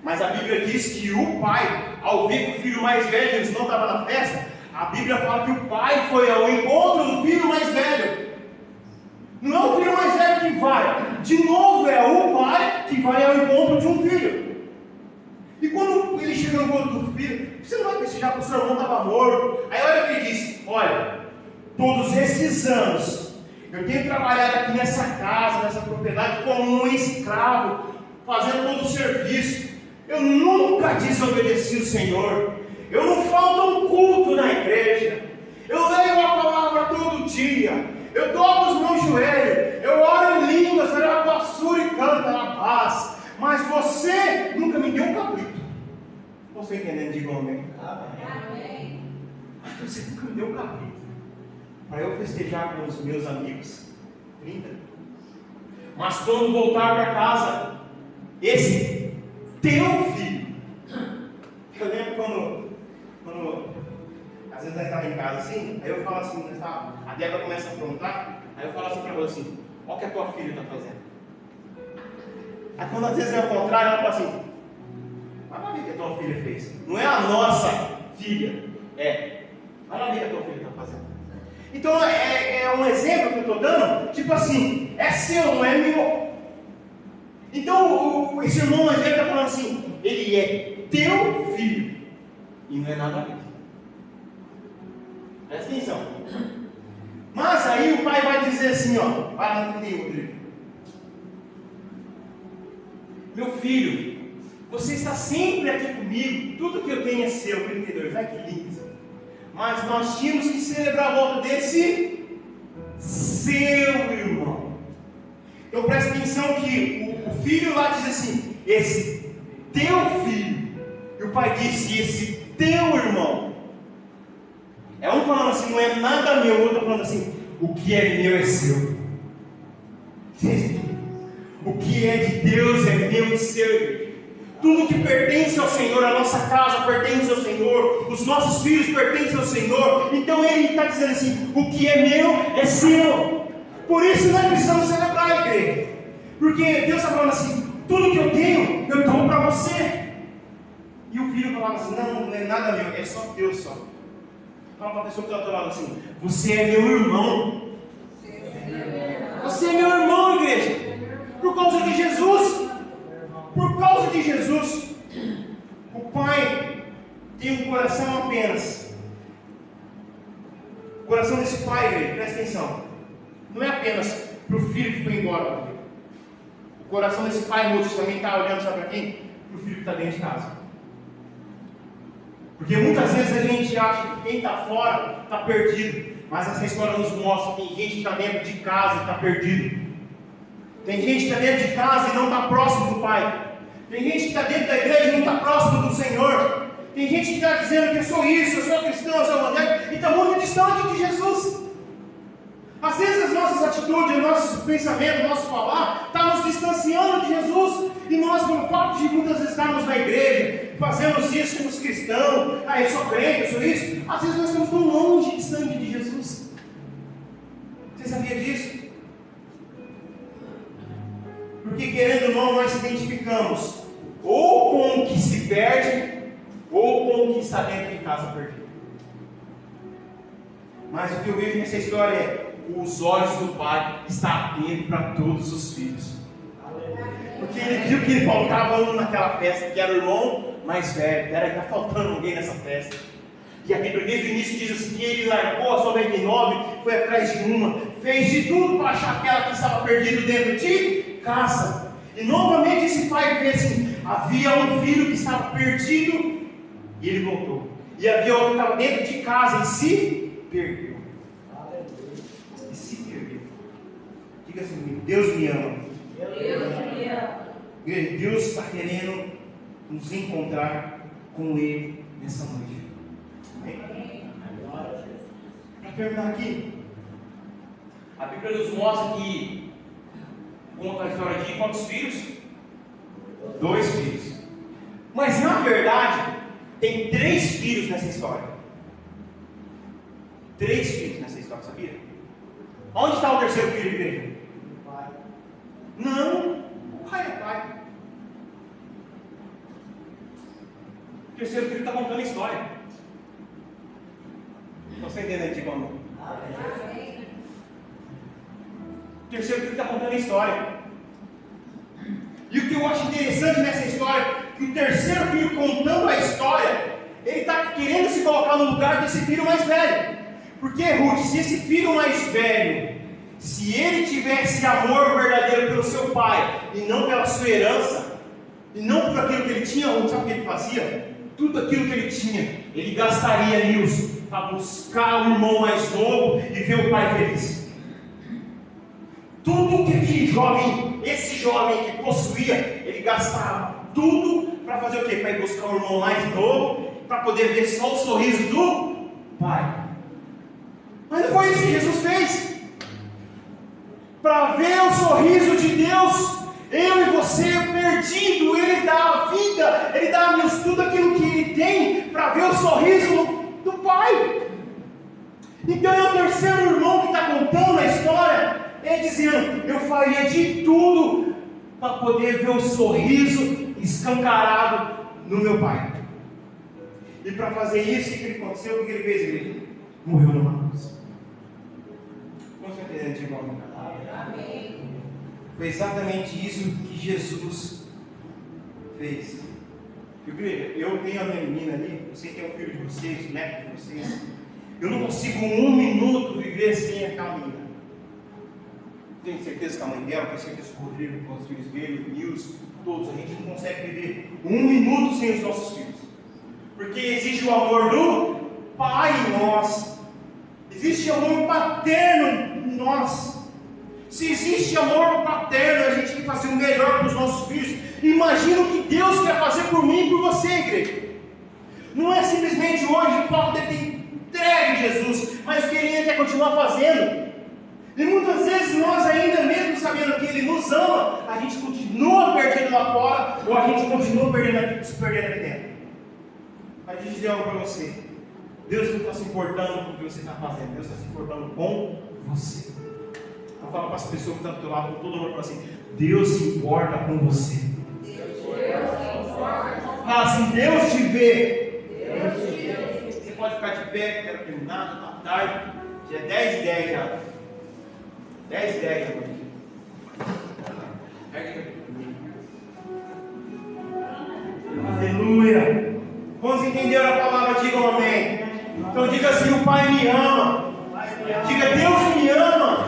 Mas a Bíblia diz que o pai, ao ver que o filho mais velho eles não estava na festa, a Bíblia fala que o pai foi ao encontro do filho mais velho. Não é o filho mais velho que vai, de novo é o pai que vai ao encontro de um filho. E quando ele chega no encontro do filho, você não vai festejar porque o seu irmão estava morto. Aí olha o que ele disse: olha, todos esses anos eu tenho trabalhado aqui nessa casa, nessa propriedade, como um escravo, fazendo todo o serviço. Eu nunca desobedeci o Senhor. Eu não falto um culto na igreja. Eu leio a palavra todo dia. Eu dobro os meus joelhos. Eu oro em línguas, arabassura e canta na paz. Mas você nunca me deu um cabrito. Você entendendo? Diga amém. Amém. Mas você nunca me deu um cabrito para eu festejar com os meus amigos. 30. Mas quando voltar para casa, esse teu filho. Eu lembro quando às vezes nós estávamos em casa assim, aí eu falo assim, a Débora começa a aprontar, aí eu falo assim para ela assim, olha o que a tua filha está fazendo. Aí quando às vezes é o contrário, ela fala assim, vai lá ver o que a tua filha fez. Não é a nossa filha, vai lá ver o que a tua filha está fazendo. Então é um exemplo que eu estou dando, tipo assim, é seu, não é meu. Então esse irmão mais velho está falando assim, ele é teu filho, e não é nada disso. Presta atenção. Mas aí o pai vai dizer assim, ó, vai lá no 31. Meu filho, você está sempre aqui comigo, tudo que eu tenho é seu. 32, ai que lindo. Mas nós tínhamos que celebrar a volta desse seu irmão. Então presta atenção que o filho lá diz assim, esse teu filho. E o pai disse, esse teu irmão. É um falando assim, não é nada meu, o outro falando assim, o que é meu é seu. O que é de Deus é meu e seu. Tudo que pertence ao Senhor, a nossa casa pertence ao Senhor, os nossos filhos pertencem ao Senhor. Então Ele está dizendo assim, o que é meu é seu. Por isso nós precisamos celebrar a igreja. Porque Deus está falando assim, tudo que eu tenho, eu dou para você. E o filho falava assim, não é nada meu, é só Deus só. Fala para a pessoa que está do lado assim, você é meu irmão. Você é meu irmão, igreja. Por causa de Jesus. Por causa de Jesus. O pai tem um coração apenas. O coração desse pai, igreja, presta atenção. Não é apenas para o filho que foi embora. O coração desse pai moço também está olhando, sabe para quem? Para o filho que está dentro de casa. Porque muitas vezes a gente acha que quem está fora está perdido. Mas essa história nos mostra que tem gente que está dentro de casa e está perdido. Tem gente que está dentro de casa e não está próximo do Pai. Tem gente que está dentro da igreja e não está próximo do Senhor. Tem gente que está dizendo que eu sou isso, eu sou cristão, eu sou evangélico, e está muito distante de Jesus. Às vezes as nossas atitudes, o nosso pensamento, o nosso falar, está nos distanciando de Jesus. E nós, pelo fato de muitas vezes estarmos na igreja, fazemos isso como cristãos, eu sou crente, eu sou isso, às vezes nós estamos tão longe, distante de Jesus. Você sabia disso? Porque querendo ou não, nós se identificamos ou com o que se perde, ou com o que está dentro de casa perdido. Mas o que eu vejo nessa história é, os olhos do Pai estão atentos para todos os filhos. Porque ele viu que faltava um naquela festa, que era o irmão mais velho. Peraí, está faltando alguém nessa festa. E a Bíblia desde o início diz assim, que ele largou a sua 99, foi atrás de uma, fez de tudo para achar aquela que estava perdida dentro de casa. E novamente esse pai vê assim, havia um filho que estava perdido, e ele voltou. E havia outro que estava dentro de casa e se perdeu. E se perdeu. Diga assim, Deus me ama. Deus está querendo nos encontrar com Ele nessa noite. Amém? Para terminar aqui, a Bíblia nos mostra que conta a história de quantos filhos? 2 filhos. Mas na verdade, tem 3 filhos nessa história. 3 filhos nessa história, sabia? Onde está o terceiro filho, igreja? Pai. Não, o pai é pai. O terceiro filho está contando a história. Você entendeu, tipo, amor? O terceiro filho está contando a história. E o que eu acho interessante nessa história, que o terceiro filho contando a história, ele está querendo se colocar no lugar desse filho mais velho. Porque, Ruth, se esse filho mais velho, se ele tivesse amor verdadeiro pelo seu pai, e não pela sua herança, e não por aquilo que ele tinha, Ruth, sabe o que ele fazia? Tudo aquilo que ele tinha, ele gastaria nisso, para buscar o irmão mais novo e ver o pai feliz. Tudo que aquele jovem, esse jovem que possuía, ele gastava tudo para fazer o quê? Para ir buscar o irmão mais novo, para poder ver só o sorriso do pai. Mas não foi isso que Jesus fez. Para ver o sorriso de Deus, eu e você perdido, Ele dá a vida, Ele dá-nos tudo aquilo que Ele tem, para ver o sorriso do Pai. Então é o terceiro irmão que está contando a história, ele dizendo: eu faria de tudo para poder ver o sorriso escancarado no meu pai. E para fazer isso, o que ele aconteceu? O que ele fez? Ele morreu numa cruz. Com certeza, irmão. Amém. Foi exatamente isso que Jesus fez. Igreja, eu tenho a minha menina ali, vocês têm um filho de vocês, neto de vocês. Eu não consigo 1 minuto viver sem aquela menina. Tenho certeza que a mãe dela, tenho certeza que o Rodrigo, com os filhos dele, o Nilson, todos, a gente não consegue viver 1 minuto sem os nossos filhos. Porque existe o amor do Pai em nós. Existe amor paterno em nós. Se existe amor paterno, a gente tem que fazer o melhor para os nossos filhos. Imagina o que Deus quer fazer por mim e por você, igreja. Não é simplesmente hoje o fato de ter entregue Jesus, mas o que Ele quer continuar fazendo. E muitas vezes nós ainda mesmo sabendo que Ele nos ama, a gente continua perdendo lá fora, ou a gente continua se perdendo aqui dentro. Mas deixa eu dizer algo para você. Deus não está se importando com o que você está fazendo, Deus está se importando com você. Eu falo para as pessoas que estão do teu lado com todo amor, assim: Deus se importa com você. Fala assim: Deus te vê. Você pode ficar de pé, quero terminar, já está tarde, já é 10h10 já. 10h10 agora. Aleluia. Quantos entenderam a palavra? Digam amém. Então diga assim: o Pai me ama. Diga: Deus me ama.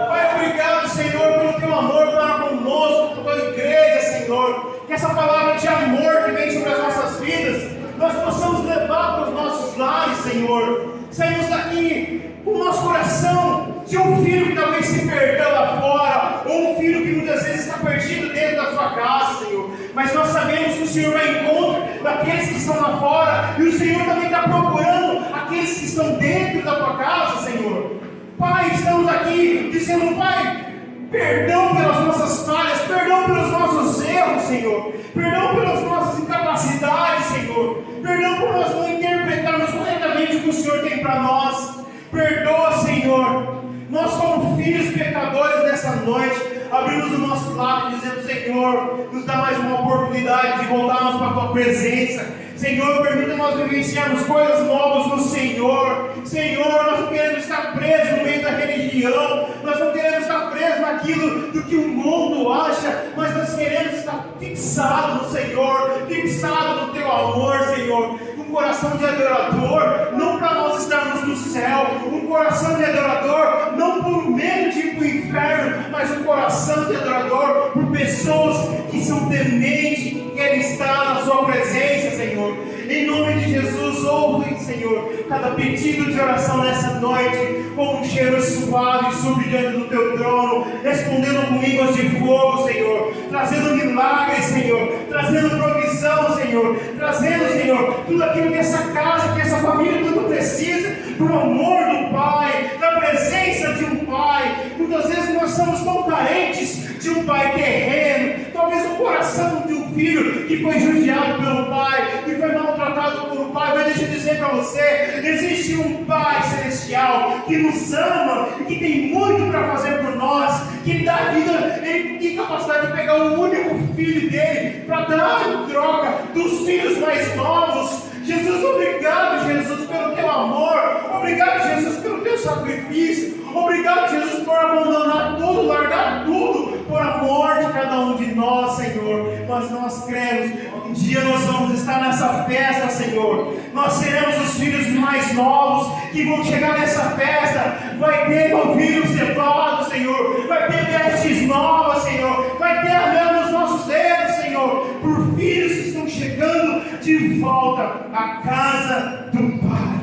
Pai, obrigado, Senhor, pelo teu amor para conosco, pela tua igreja, Senhor. Que essa palavra de amor que vem sobre as nossas vidas, nós possamos levar para os nossos lares, Senhor. Saímos daqui com o nosso coração de um filho que talvez se perdeu lá fora, ou um filho que muitas vezes está perdido dentro da sua casa, Senhor. Mas nós sabemos que o Senhor vai em encontro daqueles que estão lá fora, e o Senhor também está procurando aqueles que estão dentro da tua casa, Senhor. Pai, estamos aqui dizendo: Pai, perdão pelas nossas falhas, perdão pelos nossos erros, Senhor, perdão pelas nossas incapacidades, Senhor, perdão por nós não interpretarmos corretamente o que o Senhor tem para nós. Perdoa, Senhor. Nós, como filhos pecadores nessa noite, abrimos o nosso lado dizendo: Senhor, nos dá mais uma oportunidade de voltarmos para a tua presença. Senhor, permita nós vivenciarmos coisas novas no Senhor. Senhor, nós não queremos estar presos no meio da religião, nós não queremos estar presos naquilo do que o mundo acha, mas nós queremos estar fixados no Senhor, fixados no teu amor, Senhor. Um coração de adorador, não para nós estarmos no céu, um coração de adorador, não por medo de ir para o inferno, mas um coração de adorador por pessoas que são tementes, que querem estar na sua presença, Senhor. Em nome de Jesus, ouve, Senhor, cada pedido de oração nessa noite, com um cheiro suave, subi diante do teu trono, respondendo com línguas de fogo, Senhor, trazendo milagres, Senhor, trazendo provisão, Senhor, trazendo, Senhor, tudo aquilo que essa casa, que essa família tudo precisa, do amor do Pai, da presença de um Pai. Muitas vezes nós somos tão carentes de um Pai terreno, talvez o coração de um filho que foi judiado pelo pai, que foi maltratado pelo pai. Mas deixa eu dizer para você, existe um Pai Celestial que nos ama e que tem muito para fazer por nós, que Ele dá vida, Ele tem capacidade de pegar o único filho dele para dar em troca dos filhos mais novos. Jesus, obrigado, Jesus, pelo teu amor. Obrigado, Jesus, pelo teu sacrifício. Obrigado, Jesus, por abandonar tudo, largar tudo, por amor de cada um de nós, Senhor. Mas nós cremos, um dia nós vamos estar nessa festa, Senhor. Nós seremos os filhos mais novos que vão chegar nessa festa. Vai ter novilhos cevados, Senhor. Vai ter vestes novas, Senhor. Vai ter anel nos nossos dedos, Senhor. Por filhos que estão chegando de volta à casa do Pai.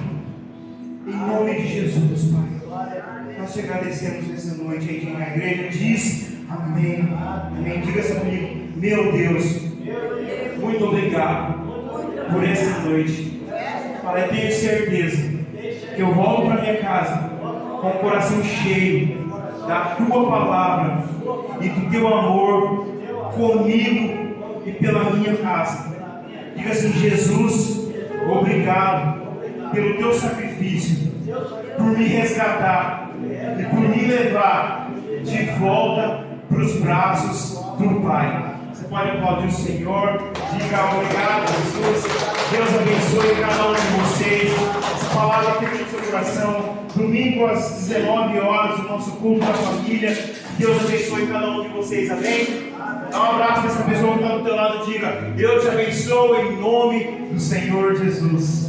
Em nome de Jesus, Pai. Nós te agradecemos nessa noite aí, a igreja diz amém, amém. Diga assim comigo: meu Deus, muito obrigado por essa noite. Pai, eu tenho certeza que eu volto para minha casa com o coração cheio da tua palavra e do teu amor comigo e pela minha casa. Diga assim: Jesus, obrigado pelo teu sacrifício, por me resgatar e por me levar de volta para os braços do Pai. Você pode aplaudir o Senhor, diga obrigado, Jesus. Deus abençoe cada um de vocês. Essa palavra fica no seu coração. Domingo às 19 horas, o nosso culto da família. Deus abençoe cada um de vocês, amém? Dá um abraço para essa pessoa que está do teu lado e diga: Deus te abençoe em nome do Senhor Jesus.